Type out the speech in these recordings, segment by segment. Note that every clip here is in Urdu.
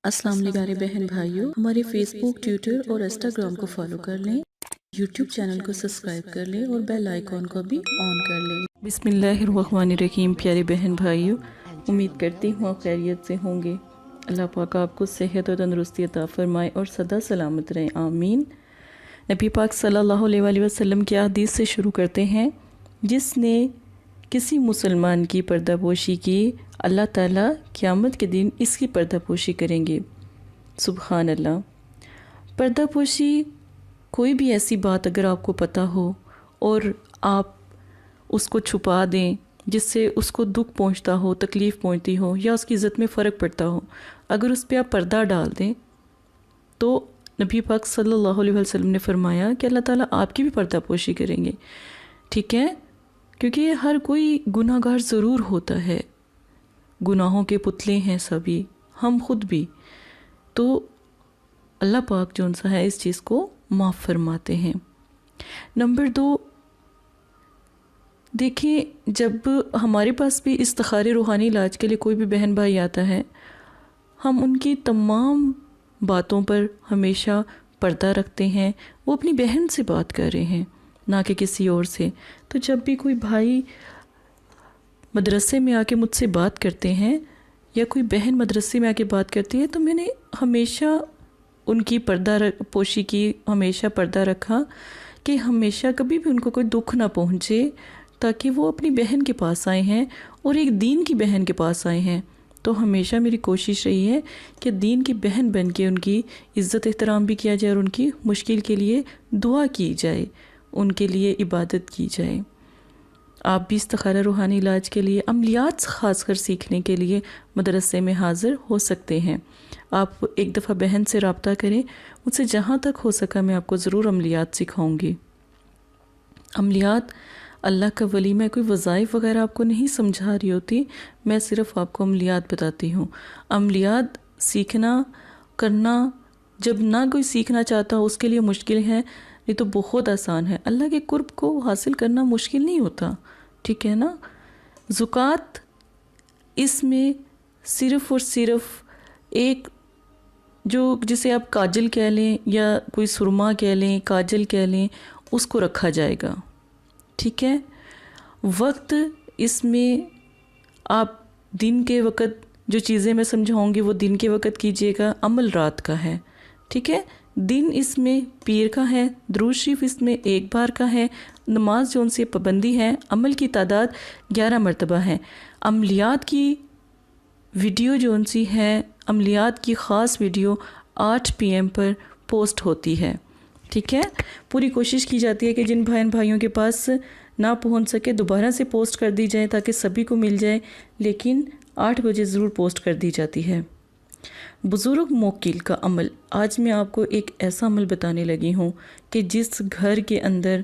السلام علیکم پیارے بہن بھائیوں، ہمارے فیس بک، ٹویٹر اور انسٹاگرام کو فالو کر لیں، یوٹیوب چینل کو سبسکرائب کر لیں اور بیل آئیکن کو بھی آن کر لیں۔ بسم اللہ الرحمن الرحیم۔ پیارے بہن بھائیوں، امید کرتی ہوں آپ خیریت سے ہوں گے۔ اللہ پاک آپ کو صحت اور تندرستی عطا فرمائے اور سدا سلامت رہیں، آمین۔ نبی پاک صلی اللہ علیہ وآلہ وسلم کی حدیث سے شروع کرتے ہیں، جس نے کسی مسلمان کی پردہ پوشی کی، اللہ تعالیٰ قیامت کے دن اس کی پردہ پوشی کریں گے۔ سبحان اللہ۔ پردہ پوشی کوئی بھی ایسی بات اگر آپ کو پتہ ہو اور آپ اس کو چھپا دیں جس سے اس کو دکھ پہنچتا ہو، تکلیف پہنچتی ہو یا اس کی عزت میں فرق پڑتا ہو، اگر اس پہ آپ پردہ ڈال دیں تو نبی پاک صلی اللہ علیہ وسلم نے فرمایا کہ اللہ تعالیٰ آپ کی بھی پردہ پوشی کریں گے، ٹھیک ہے؟ کیونکہ ہر کوئی گناہ گار ضرور ہوتا ہے، گناہوں کے پتلے ہیں سبھی، ہم خود بھی، تو اللہ پاک جو سا ہے اس چیز کو معاف فرماتے ہیں۔ نمبر 2، دیکھیں جب ہمارے پاس بھی استخارے روحانی علاج کے لیے کوئی بھی بہن بھائی آتا ہے، ہم ان کی تمام باتوں پر ہمیشہ پردہ رکھتے ہیں، وہ اپنی بہن سے بات کر رہے ہیں نہ کہ کسی اور سے۔ تو جب بھی کوئی بھائی مدرسے میں آ کے مجھ سے بات کرتے ہیں یا کوئی بہن مدرسے میں آ کے بات کرتی ہے، تو میں نے ہمیشہ ان کی پردہ پوشی کی، ہمیشہ پردہ رکھا کہ ہمیشہ کبھی بھی ان کو کوئی دکھ نہ پہنچے، تاکہ وہ اپنی بہن کے پاس آئے ہیں اور ایک دین کی بہن کے پاس آئے ہیں۔ تو ہمیشہ میری کوشش رہی ہے کہ دین کی بہن بن کے ان کی عزت احترام بھی کیا جائے اور ان کی مشکل کے لیے دعا کی جائے، ان کے لیے عبادت کی جائے۔ آپ بھی استخارہ روحانی علاج کے لیے، عملیات خاص کر سیکھنے کے لیے مدرسے میں حاضر ہو سکتے ہیں۔ آپ ایک دفعہ بہن سے رابطہ کریں، مجھ سے جہاں تک ہو سکا میں آپ کو ضرور عملیات سکھاؤں گی۔ عملیات اللہ کا ولی، میں کوئی وظائف وغیرہ آپ کو نہیں سمجھا رہی ہوتی، میں صرف آپ کو عملیات بتاتی ہوں۔ عملیات سیکھنا کرنا جب نہ کوئی سیکھنا چاہتا ہو اس کے لیے مشکل ہے، نہیں تو بہت آسان ہے۔ اللہ کے قرب کو حاصل کرنا مشکل نہیں ہوتا، ٹھیک ہے نا؟ زکوٰۃ اس میں صرف اور صرف ایک جو جسے آپ کاجل کہہ لیں یا کوئی سرما کہہ لیں، کاجل کہہ لیں، اس کو رکھا جائے گا، ٹھیک ہے؟ وقت اس میں آپ دن کے وقت جو چیزیں میں سمجھاؤں گی وہ دن کے وقت کیجیے گا، عمل رات کا ہے، ٹھیک ہے؟ دن اس میں پیر کا ہے، درود شریف اس میں ایک بار کا ہے، نماز جو ان سے پابندی ہے، عمل کی تعداد 11 مرتبہ ہے۔ عملیات کی ویڈیو جو ان سی ہے، عملیات کی خاص ویڈیو 8 PM پر پوسٹ ہوتی ہے، ٹھیک ہے؟ پوری کوشش کی جاتی ہے کہ جن بہن بھائیوں کے پاس نہ پہنچ سکے دوبارہ سے پوسٹ کر دی جائے تاکہ سبھی کو مل جائے، لیکن 8 بجے ضرور پوسٹ کر دی جاتی ہے۔ بزرگ موکل کا عمل، آج میں آپ کو ایک ایسا عمل بتانے لگی ہوں کہ جس گھر کے اندر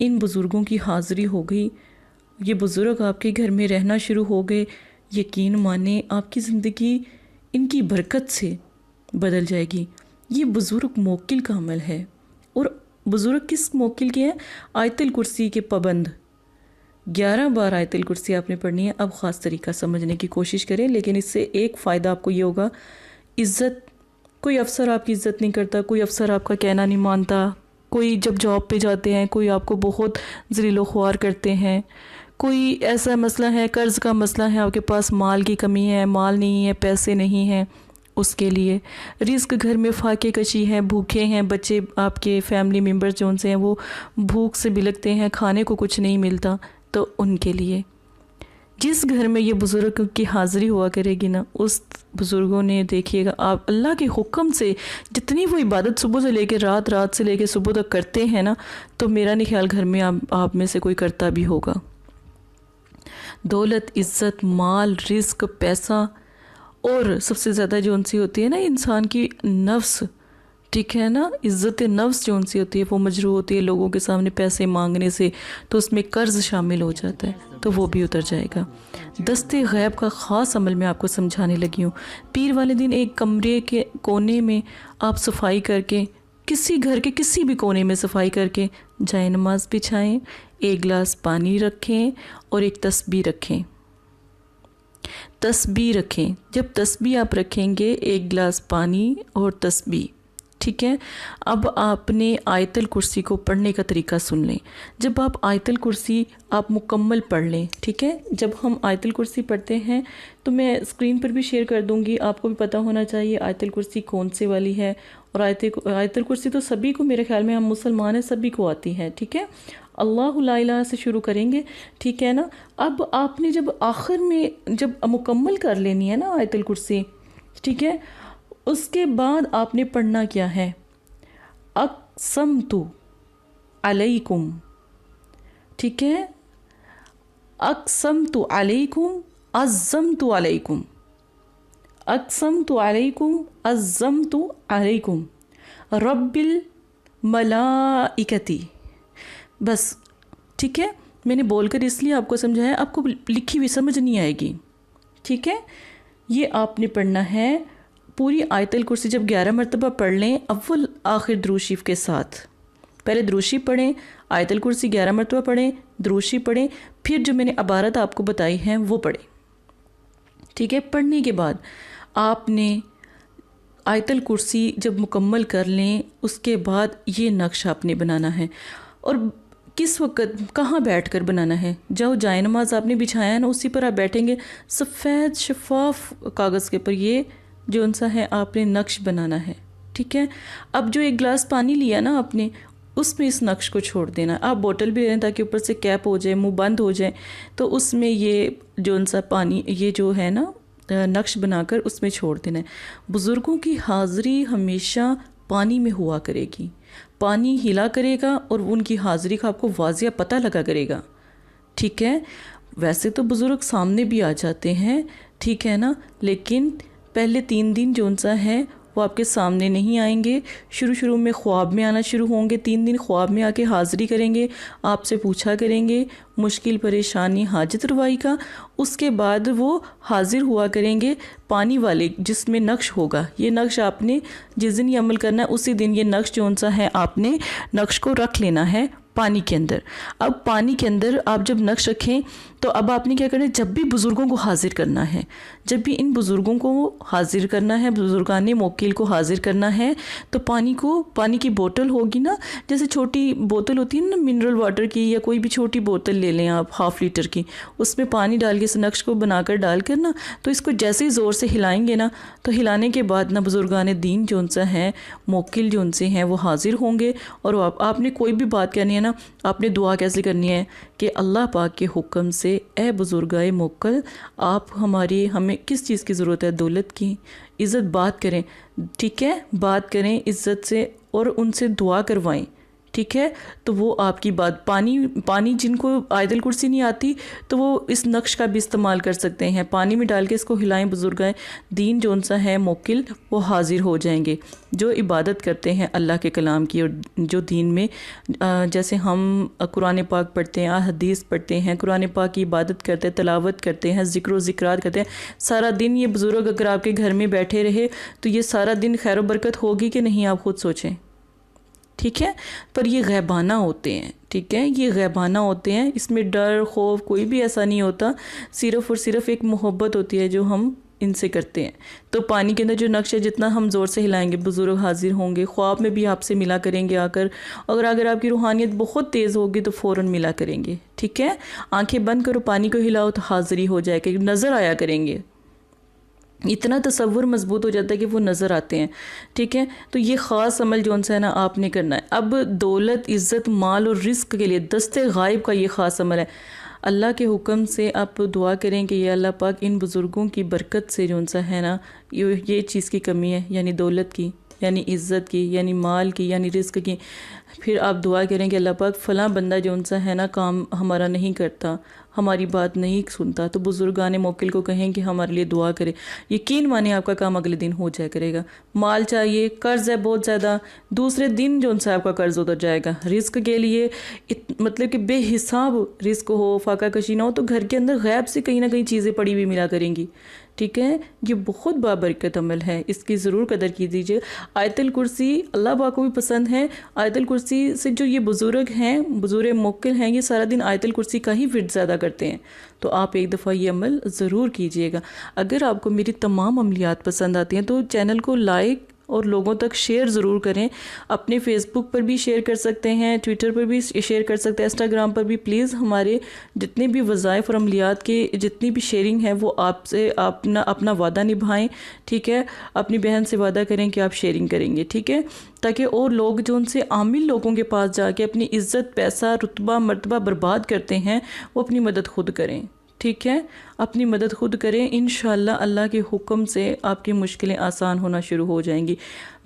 ان بزرگوں کی حاضری ہو گئی، یہ بزرگ آپ کے گھر میں رہنا شروع ہو گئے، یقین مانیں آپ کی زندگی ان کی برکت سے بدل جائے گی۔ یہ بزرگ موکل کا عمل ہے۔ اور بزرگ کس موکل کے ہیں؟ آیت الکرسی کے پابند، 11 بار آیت الکرسی آپ نے پڑھنی ہے۔ اب خاص طریقہ سمجھنے کی کوشش کریں، لیکن اس سے ایک فائدہ آپ کو یہ ہوگا، عزت، کوئی افسر آپ کی عزت نہیں کرتا، کوئی افسر آپ کا کہنا نہیں مانتا، کوئی جب جاب پہ جاتے ہیں کوئی آپ کو بہت ذلیل و خوار کرتے ہیں، کوئی ایسا مسئلہ ہے، قرض کا مسئلہ ہے، آپ کے پاس مال کی کمی ہے، مال نہیں ہے، پیسے نہیں ہیں، اس کے لیے رزق گھر میں فاقے کشی ہے، بھوکے ہیں بچے، آپ کے فیملی ممبر جو ان سے ہیں وہ بھوک سے بلکتے ہیں، کھانے کو کچھ نہیں ملتا، تو ان کے لیے جس گھر میں یہ بزرگ کی حاضری ہوا کرے گی نا، اس بزرگوں نے دیکھیے گا آپ اللہ کے حکم سے جتنی وہ عبادت صبح سے لے کے رات، رات سے لے کے صبح تک کرتے ہیں نا، تو میرا نہیں خیال گھر میں آپ میں سے کوئی کرتا بھی ہوگا۔ دولت، عزت، مال، رزق، پیسہ، اور سب سے زیادہ جو ان سی ہوتی ہے نا انسان کی نفس، ٹھیک ہے نا، عزت نفس جو ان سی ہوتی ہے وہ مجروح ہوتی ہے لوگوں کے سامنے پیسے مانگنے سے، تو اس میں قرض شامل ہو جاتا ہے، تو وہ بھی اتر جائے گا۔ دست غیب کا خاص عمل میں آپ کو سمجھانے لگی ہوں۔ پیر والے دن ایک کمرے کے کونے میں آپ صفائی کر کے، کسی گھر کے کسی بھی کونے میں صفائی کر کے جائے نماز بچھائیں، ایک گلاس پانی رکھیں اور ایک تسبیح رکھیں۔ تسبیح رکھیں. جب تسبیح آپ رکھیں گے 1 گلاس پانی اور تسبیح، ٹھیک ہے. اب آپ نے آیت الکرسی کو پڑھنے کا طریقہ سن لیں. جب آپ آیت الکرسی آپ مکمل پڑھ لیں، ٹھیک ہے. جب ہم آیت الکرسی پڑھتے ہیں تو میں اسکرین پر بھی شیئر کر دوں گی، آپ کو بھی پتہ ہونا چاہیے آیت الکرسی کون سے والی ہے. اور آیت الکرسی تو سبھی کو، میرے خیال میں ہم مسلمان ہیں سبھی کو آتی ہے، ٹھیک ہے. اللہ لا الہ سے شروع کریں گے، ٹھیک ہے نا. اب آپ نے جب آخر میں جب مکمل کر لینی ہے نا آیت الکرسی، ٹھیک ہے، اس کے بعد آپ نے پڑھنا کیا ہے، اقسمت علیکم، ٹھیک ہے. اقسمت علیکم، عزمت علیکم، اقسمت علیکم، عزمت علیکم، رب الملائکتی. بس ٹھیک ہے. میں نے بول کر اس لیے آپ کو سمجھایا، آپ کو لکھی ہوئی سمجھ نہیں آئے گی، ٹھیک ہے. یہ آپ نے پڑھنا ہے پوری آیت الکرسی. جب 11 مرتبہ پڑھ لیں اول آخر درود شریف کے ساتھ. پہلے درود شریف پڑھیں، آیت الکرسی 11 مرتبہ پڑھیں، درود شریف پڑھیں، پھر جو میں نے عبارت آپ کو بتائی ہیں وہ پڑھیں، ٹھیک ہے. پڑھنے کے بعد آپ نے آیت الکرسی جب مکمل کر لیں، اس کے بعد یہ نقش آپ نے بنانا ہے. اور کس وقت کہاں بیٹھ کر بنانا ہے، جو جائے نماز آپ نے بچھایا ہے نا اسی پر آپ بیٹھیں گے، سفید شفاف کاغذ کے پر یہ جو ان سا ہے آپ نے نقش بنانا ہے، ٹھیک ہے. اب جو 1 گلاس پانی لیا نا آپ نے، اس میں اس نقش کو چھوڑ دینا. آپ بوٹل بھی لیں تاکہ اوپر سے کیپ ہو جائے، منہ بند ہو جائے، تو اس میں یہ جو ان سا پانی یہ جو ہے نا نقش بنا کر اس میں چھوڑ دینا ہے. بزرگوں کی حاضری ہمیشہ پانی میں ہوا کرے گی، پانی ہلا کرے گا اور ان کی حاضری کا آپ کو واضح پتہ لگا کرے گا، ٹھیک ہے. ویسے تو بزرگ سامنے بھی آ جاتے ہیں، ٹھیک ہے نا، لیکن پہلے 3 دن جو ان سا ہے وہ آپ کے سامنے نہیں آئیں گے. شروع میں خواب میں آنا شروع ہوں گے. 3 دن خواب میں آ کے حاضری کریں گے، آپ سے پوچھا کریں گے مشکل پریشانی حاجت روائی کا. اس کے بعد وہ حاضر ہوا کریں گے پانی والے جس میں نقش ہوگا. یہ نقش آپ نے جس دن یہ عمل کرنا ہے اسی دن یہ نقش جو ان سا ہے آپ نے نقش کو رکھ لینا ہے پانی کے اندر. اب پانی کے اندر آپ جب نقش رکھیں تو اب آپ نے کیا کرنا ہے، جب بھی بزرگوں کو حاضر کرنا ہے، جب بھی ان بزرگوں کو حاضر کرنا ہے، بزرگان موکل کو حاضر کرنا ہے، تو پانی کی بوتل ہوگی نا، جیسے چھوٹی بوتل ہوتی ہے نا منرل واٹر کی، یا کوئی بھی چھوٹی بوتل لے لیں آپ 1/2 لیٹر کی، اس میں پانی ڈال کے اس نقش کو بنا کر ڈال کر نا، تو اس کو جیسے ہی زور سے ہلائیں گے نا، تو ہلانے کے بعد نا بزرگان دین جو ان سے ہیں، موکل جو ان سے ہیں، وہ حاضر ہوں گے. اور آپ نے کوئی بھی بات کرنی ہے نا، آپ نے دعا کیسے کرنی ہے کہ اللہ پاک کے حکم سے اے بزرگائے موکل، آپ ہمیں کس چیز کی ضرورت ہے، دولت کی، عزت، بات کریں، ٹھیک ہے، بات کریں عزت سے اور ان سے دعا کروائیں، ٹھیک ہے. تو وہ آپ کی بات پانی جن کو آیت الکرسی نہیں آتی تو وہ اس نقش کا بھی استعمال کر سکتے ہیں. پانی میں ڈال کے اس کو ہلائیں، بزرگائے دین جو ان سا ہے موکل وہ حاضر ہو جائیں گے، جو عبادت کرتے ہیں اللہ کے کلام کی. اور جو دین میں جیسے ہم قرآن پاک پڑھتے ہیں، حدیث پڑھتے ہیں، قرآن پاک کی عبادت کرتے ہیں، تلاوت کرتے ہیں، ذکر و ذکرات کرتے ہیں سارا دن. یہ بزرگ اگر آپ کے گھر میں بیٹھے رہے تو یہ سارا دن خیر و برکت ہوگی کہ نہیں، آپ خود سوچیں، ٹھیک ہے. پر یہ غیبانہ ہوتے ہیں، ٹھیک ہے، یہ غیبانہ ہوتے ہیں، اس میں ڈر خوف کوئی بھی ایسا نہیں ہوتا، صرف اور صرف ایک محبت ہوتی ہے جو ہم ان سے کرتے ہیں. تو پانی کے اندر جو نقش ہے جتنا ہم زور سے ہلائیں گے بزرگ حاضر ہوں گے. خواب میں بھی آپ سے ملا کریں گے آ کر، اگر آپ کی روحانیت بہت تیز ہوگی تو فوراً ملا کریں گے، ٹھیک ہے. آنکھیں بند کرو، پانی کو ہلاؤ تو حاضری ہو جائے گی، نظر آیا کریں گے. اتنا تصور مضبوط ہو جاتا ہے کہ وہ نظر آتے ہیں، ٹھیک ہے. تو یہ خاص عمل جو ان سے ہے نا آپ نے کرنا ہے. اب دولت، عزت، مال اور رزق کے لیے دست غائب کا یہ خاص عمل ہے. اللہ کے حکم سے آپ دعا کریں کہ یہ اللہ پاک ان بزرگوں کی برکت سے جو ان سا ہے نا یہ چیز کی کمی ہے، یعنی دولت کی، یعنی عزت کی، یعنی مال کی، یعنی رزق کی. پھر آپ دعا کریں کہ اللہ پاک فلاں بندہ جو ان سا ہے نا کام ہمارا نہیں کرتا، ہماری بات نہیں سنتا، تو بزرگان موکل کو کہیں کہ ہمارے لیے دعا کرے. یقین مانیں آپ کا کام اگلے دن ہو جائے کرے گا. مال چاہیے، قرض ہے بہت زیادہ، دوسرے دن جو ان سے آپ کا قرض اتر جائے گا. رزق کے لیے مطلب کہ بے حساب رزق ہو، فاقہ کشی نہ ہو، تو گھر کے اندر غیب سے کہیں نہ کہیں چیزیں پڑی ہوئی ملا کریں گی، ٹھیک ہے، یہ بہت بابرکت عمل ہے، اس کی ضرور قدر کی دیجیے۔ آیت الکرسی اللہ پاک کو بھی پسند ہے۔ آیت الکرسی سے جو یہ بزرگ ہیں، بزرگ موکل ہیں، یہ سارا دن آیت الکرسی کا ہی ورد زیادہ کرتے ہیں، تو آپ ایک دفعہ یہ عمل ضرور کیجیے گا۔ اگر آپ کو میری تمام عملیات پسند آتی ہیں تو چینل کو لائک اور لوگوں تک شیئر ضرور کریں۔ اپنے فیس بک پر بھی شیئر کر سکتے ہیں، ٹویٹر پر بھی شیئر کر سکتے ہیں، انسٹاگرام پر بھی۔ پلیز ہمارے جتنے بھی وظائف اور عملیات کی جتنی بھی شیئرنگ ہے وہ آپ سے اپنا وعدہ نبھائیں، ٹھیک ہے۔ اپنی بہن سے وعدہ کریں کہ آپ شیئرنگ کریں گے، ٹھیک ہے، تاکہ اور لوگ جو ان سے عامل لوگوں کے پاس جا کے اپنی عزت، پیسہ، رتبہ، مرتبہ برباد کرتے ہیں، وہ اپنی مدد خود کریں، ٹھیک ہے، اپنی مدد خود کریں۔ انشاءاللہ اللہ کے حکم سے آپ کی مشکلیں آسان ہونا شروع ہو جائیں گی۔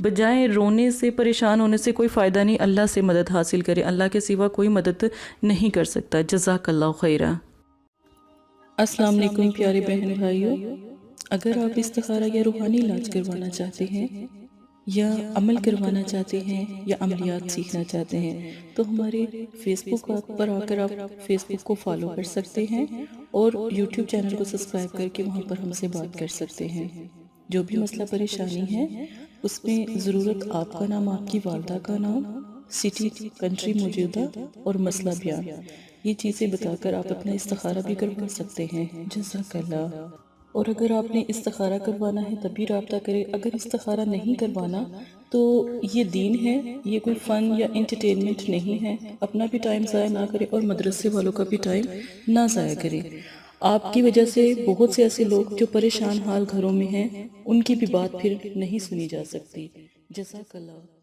بجائے رونے سے، پریشان ہونے سے کوئی فائدہ نہیں، اللہ سے مدد حاصل کریں، اللہ کے سوا کوئی مدد نہیں کر سکتا۔ جزاک اللہ خیرہ۔ السلام علیکم پیارے بہن بھائیوں، اگر آپ استخارہ یا روحانی علاج کروانا چاہتے ہیں یا عمل کروانا چاہتے ہیں یا عملیات سیکھنا چاہتے ہیں تو ہمارے فیس بک پر آ کر آپ فیس بک کو فالو کر سکتے ہیں اور یوٹیوب چینل کو سبسکرائب کر کے وہاں پر ہم سے بات کر سکتے ہیں۔ جو بھی مسئلہ پریشانی ہے اس میں ضرورت آپ کا نام، آپ کی والدہ کا نام، سٹی، کنٹری موجودہ اور مسئلہ بیان، یہ چیزیں بتا کر آپ اپنا استخارہ بھی کروا سکتے ہیں۔ جزاک اللہ۔ اور اگر آپ نے استخارہ کروانا ہے تب بھی رابطہ کریں، اگر استخارہ نہیں کروانا تو یہ دین ہے، یہ کوئی فن یا انٹرٹینمنٹ نہیں ہے۔ اپنا بھی ٹائم ضائع نہ کریں اور مدرسے والوں کا بھی ٹائم نہ ضائع کریں۔ آپ کی وجہ سے بہت سے ایسے لوگ جو پریشان حال گھروں میں ہیں ان کی بھی بات پھر نہیں سنی جا سکتی۔ جزاک اللہ۔